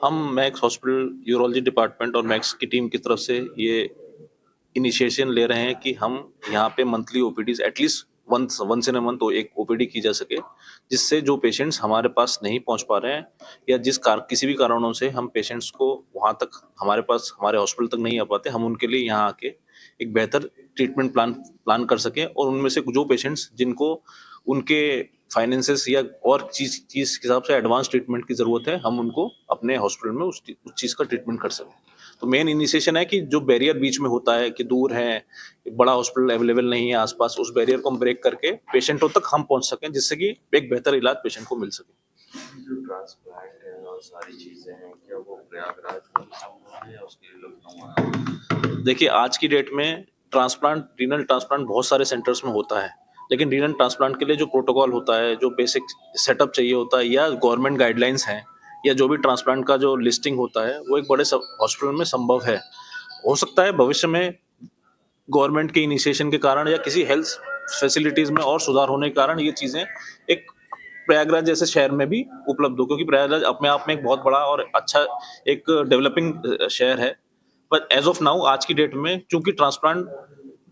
हम max hospital urology department और max की टीम की तरफ से ये इनिशिएशन ले रहे हैं कि हम यहाँ पे monthly OPDs at least once in a month एक ओपीडी की जा सके, जिससे जो पेशेंट्स हमारे पास नहीं पहुंच पा रहे हैं या किसी भी कारणों से हम पेशेंट्स को वहां तक हमारे पास हमारे हॉस्पिटल तक नहीं आ पाते, हम उनके लिए यहाँ आके एक बेहतर ट्रीटमेंट प्लान कर सकें और उनमें से जो पेशेंट्स जिनको उनके फाइनेंसेस या और चीज चीज के हिसाब से एडवांस ट्रीटमेंट की जरूरत है, हम उनको अपने हॉस्पिटल में उस चीज का ट्रीटमेंट कर सकें। तो मेन इनिशिएशन है कि जो बैरियर बीच में होता है कि दूर है, बड़ा हॉस्पिटल अवेलेबल नहीं है आसपास, उस बैरियर को हम ब्रेक करके पेशेंटों तक हम पहुंच सकें, जिससे कि एक बेहतर इलाज पेशेंट को मिल सके। जो ट्रांसप्लांट है और सारी चीजें हैं, क्या वो प्रयागराज में ही संभव है या उसके लिए लखनऊ आना? देखिए, आज की डेट में रीनल ट्रांसप्लांट बहुत सारे सेंटर्स में होता है, लेकिन रीनल ट्रांसप्लांट के लिए जो प्रोटोकॉल होता है, जो बेसिक सेटअप चाहिए होता है या गवर्नमेंट गाइडलाइंस हैं या जो भी ट्रांसप्लांट का जो लिस्टिंग होता है, वो एक बड़े हॉस्पिटल में संभव है। हो सकता है भविष्य में गवर्नमेंट के इनिशिएशन के कारण या किसी हेल्थ फैसिलिटीज में और सुधार होने के कारण ये चीजें एक प्रयागराज जैसे शहर में भी उपलब्ध हो, क्योंकि प्रयागराज अपने आप में एक बहुत बड़ा और अच्छा एक डेवलपिंग शहर है। पर एज ऑफ नाउ आज की डेट में चूंकि ट्रांसप्लांट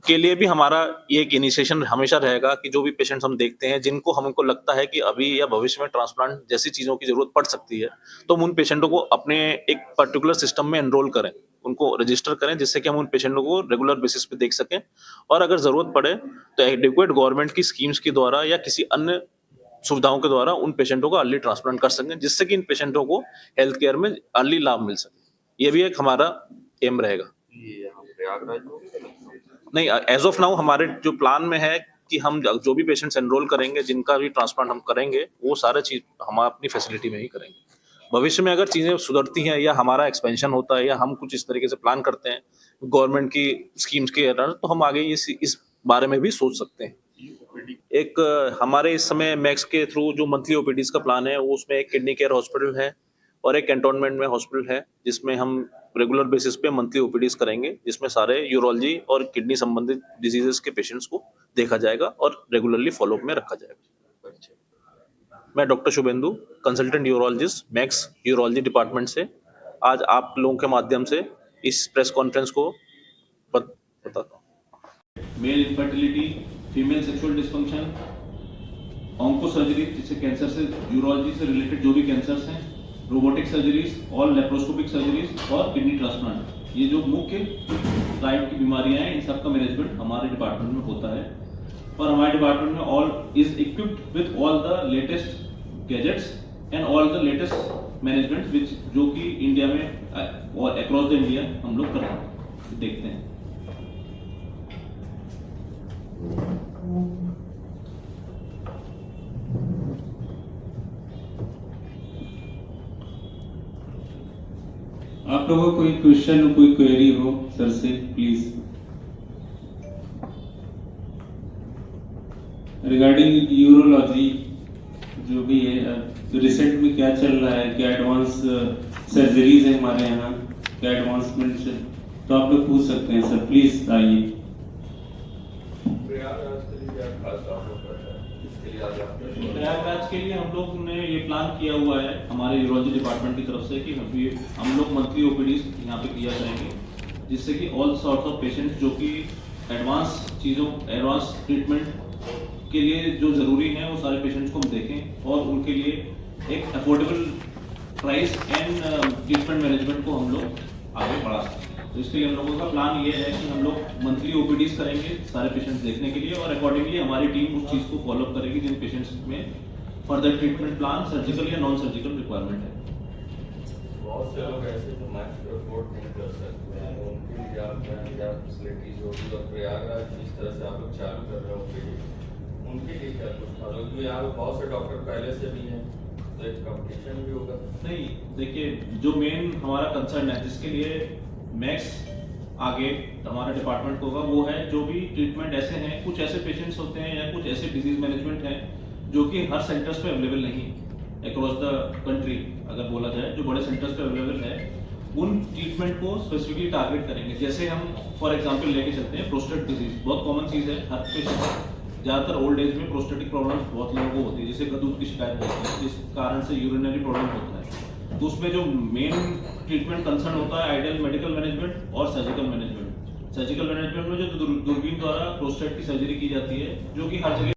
के लिए भी हमारा ये एक इनिशिएशन हमेशा रहेगा कि जो भी पेशेंट्स हम देखते हैं जिनको हमको लगता है कि अभी या भविष्य में ट्रांसप्लांट जैसी चीजों की जरूरत पड़ सकती है, तो हम उन पेशेंटों को अपने एक पर्टिकुलर सिस्टम में एनरोल करें, उनको रजिस्टर करें, जिससे कि हम उन पेशेंटों को रेगुलर बेसिस पे देख सकें और अगर जरूरत पड़े तो एडिक्वेट गवर्नमेंट की स्कीम्स के द्वारा या किसी अन्य सुविधाओं के द्वारा उन पेशेंटों को अर्ली ट्रांसप्लांट कर सकें, जिससे कि इन पेशेंटों को हेल्थ केयर में अर्ली लाभ मिल सके। ये भी एक हमारा एम रहेगा। ये यहाँ प्रयागराज में होगा? नहीं, एज ऑफ नाउ हमारे जो प्लान में है कि हम जो भी पेशेंट्स एनरोल करेंगे, जिनका भी ट्रांसप्लांट हम करेंगे, वो सारा चीज हम अपनी फैसिलिटी में ही करेंगे। भविष्य में अगर चीजें सुधरती हैं या हमारा एक्सपेंशन होता है या हम कुछ इस तरीके से प्लान करते हैं गवर्नमेंट की स्कीम्स के अंदर, तो हम आगे इस बारे में भी सोच सकते हैं। एक हमारे इस समय मैक्स के थ्रू जो मंथली ओपीडीज का प्लान है, वो उसमें एक किडनी केयर हॉस्पिटल है और एक कैंटोनमेंट में हॉस्पिटल है, जिसमें हम रेगुलर बेसिस पे मंथली ओपीडीज करेंगे, जिसमें सारे यूरोलॉजी और किडनी संबंधित डिजीजेस के पेशेंट्स को देखा जाएगा और रेगुलरली फॉलोअप में रखा जाएगा। मैं doctor Shubhendu, consultant urologist Max urology department से आज आप लोगों के माध्यम से इस प्रेस कॉन्फ्रेंस को बताता हूँ। Male infertility, female sexual dysfunction, onco surgery जिससे कैंसर से यूरोलॉजी से रिलेटेड जो भी कैंसर्स हैं, robotic surgeries, all laparoscopic surgeries और किडनी ट्रांसप्लांट, ये जो मुख्य टाइप की बीमारियां हैं, इन सब का मैनेजमेंट हमारे डिपार्टमेंट में होता है। और हमारे डिपार्टमेंट में all is equipped with all the latest gadgets and all the latest management विच जो कि इंडिया में और अक्रॉस द इंडिया हम लोग कर रहे हैं, देखते हैं। आप लोगों को कोई क्वेश्चन, कोई क्वेरी हो सर से, प्लीज। रिगार्डिंग यूरोलॉजी जो भी है, रिसेंट में क्या चल रहा है, क्या एडवांस सर्जरीज है हमारे यहाँ, क्या एडवांसमेंट्स है, तो आप लोग पूछ सकते हैं सर, प्लीज आइए। प्रयागराज के लिए हम लोग ने ये प्लान किया हुआ है हमारे यूरोलॉजी डिपार्टमेंट की तरफ से कि हम लोग मंथली ओपीडीज यहाँ पे किया करेंगे, जिससे कि ऑल सॉर्ट्स ऑफ पेशेंट्स जो कि एडवांस ट्रीटमेंट के लिए जो ज़रूरी है, वो सारे पेशेंट्स को हम देखें और उनके लिए एक affordable price and treatment management को हम लोग आगे बढ़ा सकें। तो इसके लिए हम लोगों का प्लान ये है कि हम लोग मंथली ओपीडीज करेंगे सारे पेशेंट्स देखने के लिए और अकॉर्डिंगली हमारी टीम उस चीज़ को फॉलोअप करेगी जिन पेशेंट्स में फर्दर ट्रीटमेंट प्लान सर्जिकल या नॉन सर्जिकल रिक्वायरमेंट है। बहुत से लोग ऐसे जो मैक्स को अफोर्ड नहीं कर सकते हैं, उनके लिए क्या फैसिलिटीज होगी और प्रयागराज जिस तरह से आप लोग चालू कर रहे होंगे उनके लिए क्या कुछ था? क्योंकि यहाँ पे बहुत से डॉक्टर पहले से भी हैं, तो एक कंपटीशन भी होगा। नहीं, देखिए, जो मेन हमारा कंसर्न है जिसके लिए मैक्स आगे हमारा डिपार्टमेंट होगा, वो है जो भी ट्रीटमेंट ऐसे हैं, कुछ ऐसे पेशेंट्स होते हैं या कुछ ऐसे डिजीज मैनेजमेंट हैं जो कि हर सेंटर्स पे अवेलेबल नहीं अक्रॉस द कंट्री, अगर बोला जाए जो बड़े सेंटर्स पे अवेलेबल है, उन ट्रीटमेंट को स्पेसिफिकली टारगेट करेंगे। जैसे हम फॉर एग्जांपल लेके चलते हैं प्रोस्टेट डिजीज, बहुत कॉमन चीज़ है, हर पेशेंट ज़्यादातर ओल्ड एज में प्रोस्टेटिक प्रॉब्लम्स बहुत लोगों को होती है, जिससे गदूद की शिकायत होती है, जिस कारण से यूरिनरी प्रॉब्लम होता है। तो उसमें जो मेन ट्रीटमेंट कंसर्न होता है आइडियल मेडिकल मैनेजमेंट और सर्जिकल मैनेजमेंट। सर्जिकल मैनेजमेंट में जो दूरबीन द्वारा प्रोस्टेट की सर्जरी की जाती है, जो कि हर जगह